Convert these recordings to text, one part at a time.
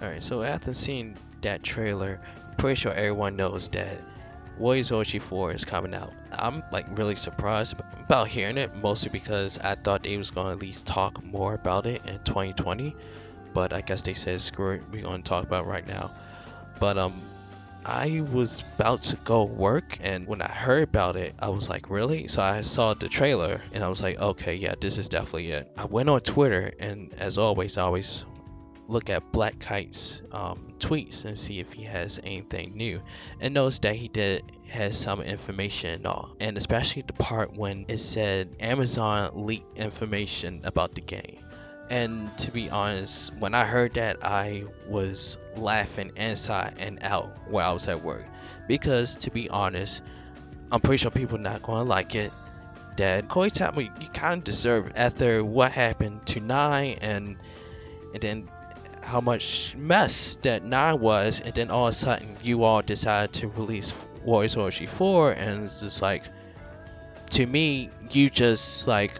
Alright, so after seeing that trailer, I'm pretty sure everyone knows that Warriors Orochi 4 is coming out. I'm like really surprised about hearing it, mostly because I thought they was gonna at least talk more about it in 2020, but I guess they said screw it, we're gonna talk about it right now. But I was about to go work, and when I heard about it, I was like, really? So I saw the trailer and I was like, okay, yeah, this is definitely it. I went on Twitter, and as always, I always look at Black Kite's tweets and see if he has anything new, and notice that he has some information and all, and especially the part when it said Amazon leaked information about the game. And to be honest, when I heard that, I was laughing inside and out while I was at work, because to be honest, I'm pretty sure people are not going to like it. That Koitama, you kind of deserve it after what happened to 9, and then how much mess that 9 was, and then all of a sudden you all decided to release Warriors Orochi 4, and it's just like, to me, you just like,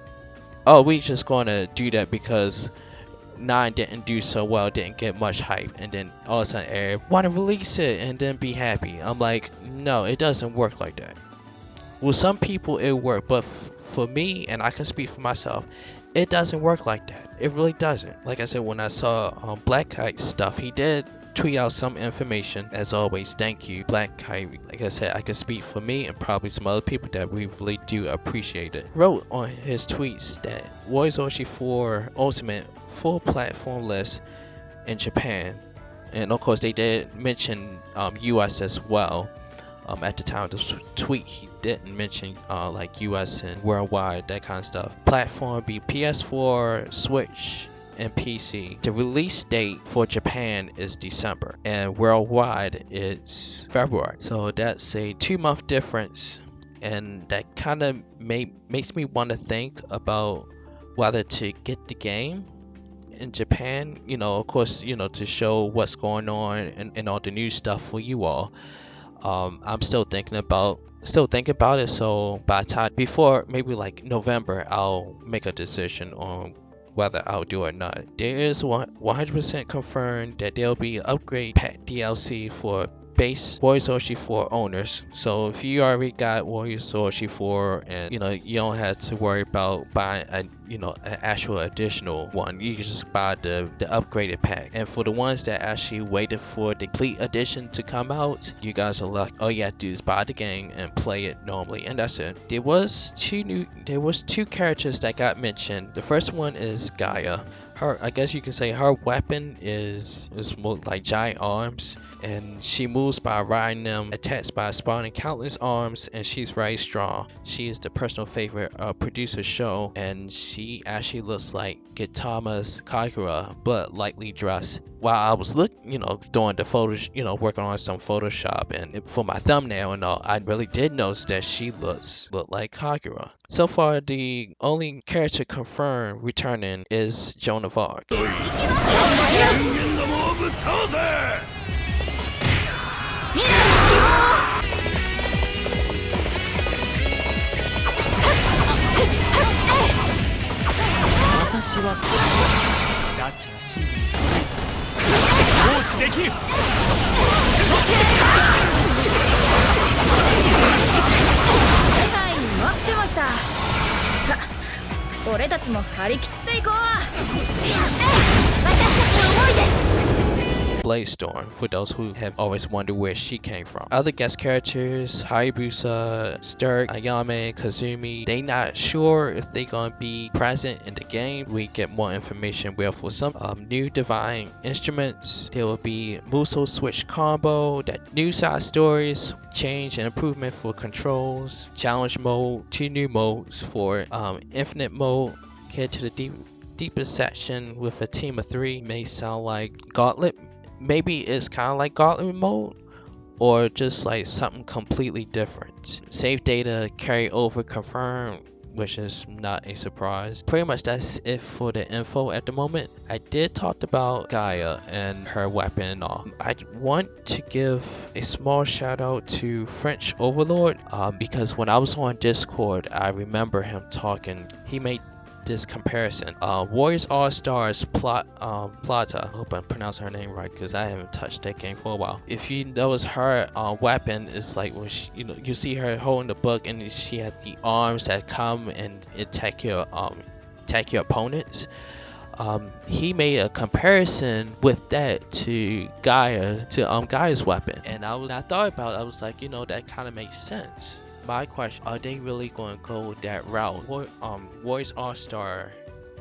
oh, we just gonna do that because 9 didn't do so well, didn't get much hype, and then all of a sudden everyone want to release it and then be happy. I'm like, no, it doesn't work like that. Well, some people it work, but for me, and I can speak for myself, it doesn't work like that. It really doesn't. Like I said, when I saw Black Kite stuff, he did tweet out some information. As always, thank you, Black Kite. Like I said, I can speak for me and probably some other people that we really do appreciate it. Wrote on his tweets that Warriors Orochi 4 Ultimate full platform list in Japan, and of course they did mention US as well. At the time of the tweet, he didn't mention like US and worldwide, that kind of stuff. Platform be PS4, Switch, and PC. The release date for Japan is December, and worldwide it's February. So that's a 2-month difference, and that kind of makes me want to think about whether to get the game in Japan. You know, of course, you know, to show what's going on and all the new stuff for you all. I'm still thinking about it. So by the time before maybe like November, I'll make a decision on whether I'll do it or not. There is 100% confirmed that there'll be upgrade pack DLC for base Warriors Orochi 4 owners. So if you already got Warriors Orochi 4, and you know, you don't have to worry about buying an actual additional one. You can just buy the upgraded pack. And for the ones that actually waited for the complete edition to come out, you guys are lucky. All you have to do is buy the game and play it normally, and that's it. There was two characters that got mentioned. The first one is Gaia. I guess you can say her weapon is more like giant arms, and she moves by riding them, attacks by spawning countless arms, and she's very strong. She is the personal favorite producer show, and she actually looks like Gintama's Kagura, but lightly dressed. While I was doing the photos, working on some Photoshop and for my thumbnail and all, I really did notice that she looked like Kagura. So far, the only character confirmed returning is Joan of Arc. Bladestorm, for those who have always wondered where she came from. Other guest characters, Hayabusa, Sturk, Ayame, Kazumi, they not sure if they gonna be present in the game. We get more information where for some new divine instruments, there will be Muso Switch combo, that new side stories, change and improvement for controls, challenge mode, 2 new modes for infinite mode, head to the deepest section with a team of 3. May sound like Gauntlet. Maybe it's kind of like Gauntlet mode, or just like something completely different. Save data carry over confirmed, which is not a surprise. Pretty much that's it for the info at the moment. I did talk about Gaia and her weapon and all. I want to give a small shout out to French Overlord, because when I was on Discord, I remember him talking. He made this comparison. Warriors All Stars Plata. I hope I'm pronouncing her name right because I haven't touched that game for a while. If you notice, her weapon is like when she, you see her holding the book and she had the arms that come and attack your opponents. He made a comparison with that to Gaia, to Gaia's weapon, and I thought about it, I was like, that kind of makes sense. My question: are they really going to go that route? Warriors All-Star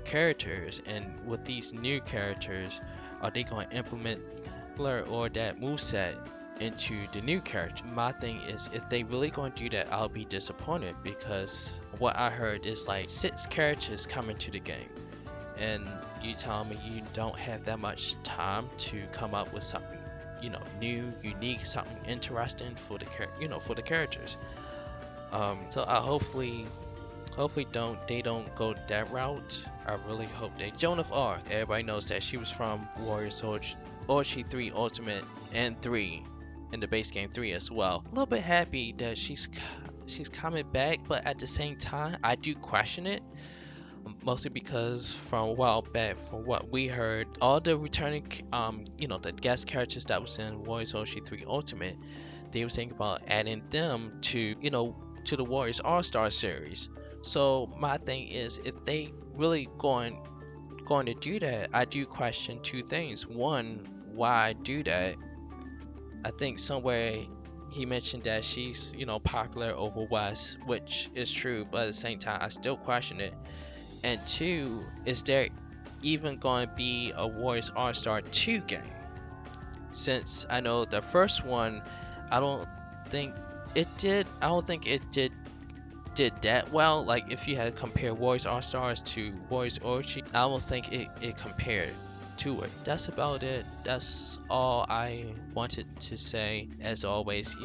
characters, and with these new characters, are they going to implement Blur or that moveset into the new character? My thing is, if they really going to do that, I'll be disappointed, because what I heard is like 6 characters coming to the game, and you tell me you don't have that much time to come up with something, new, unique, something interesting for the characters. So I hopefully they don't go that route. I really hope they. Joan of Arc, everybody knows that she was from Warriors Orochi 3 Ultimate and 3 in the base game 3 as well. A little bit happy that she's coming back, but at the same time I do question it. Mostly because from a while back, from what we heard, all the returning, the guest characters that was in Warriors Orochi 3 Ultimate, they were thinking about adding them to, to the Warriors All-Star series. So my thing is, if they really going to do that, I do question 2 things. One, why do that? I think somewhere he mentioned that she's, popular over West, which is true, but at the same time, I still question it. And 2, is there even going to be a Warriors All-Star 2 game? Since I know the first one, I don't think it did that well. Like, if you had to compare Warriors All-Stars to Warriors Orochi, I don't think it compared to it. That's about it. That's all I wanted to say. As always,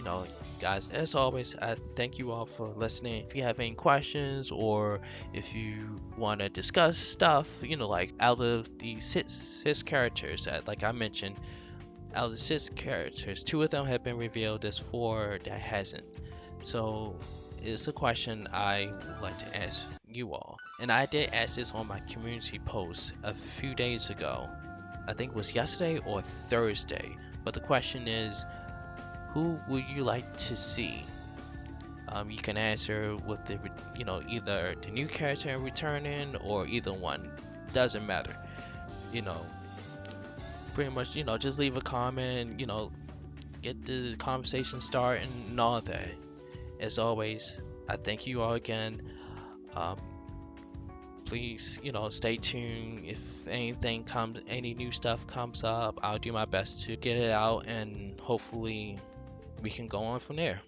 guys, as always, I thank you all for listening. If you have any questions, or if you want to discuss stuff, like out of the six characters that, like I mentioned, out of the 6 characters, 2 of them have been revealed, there's 4 that hasn't. So it's a question I would like to ask you all, and I did ask this on my community post a few days ago. I think it was yesterday or Thursday. But the question is, who would you like to see? You can answer with the, either the new character returning or either one. Doesn't matter. Pretty much, just leave a comment. Get the conversation started and all that. As always, I thank you all again. Please, stay tuned. If any new stuff comes up, I'll do my best to get it out, and hopefully we can go on from there.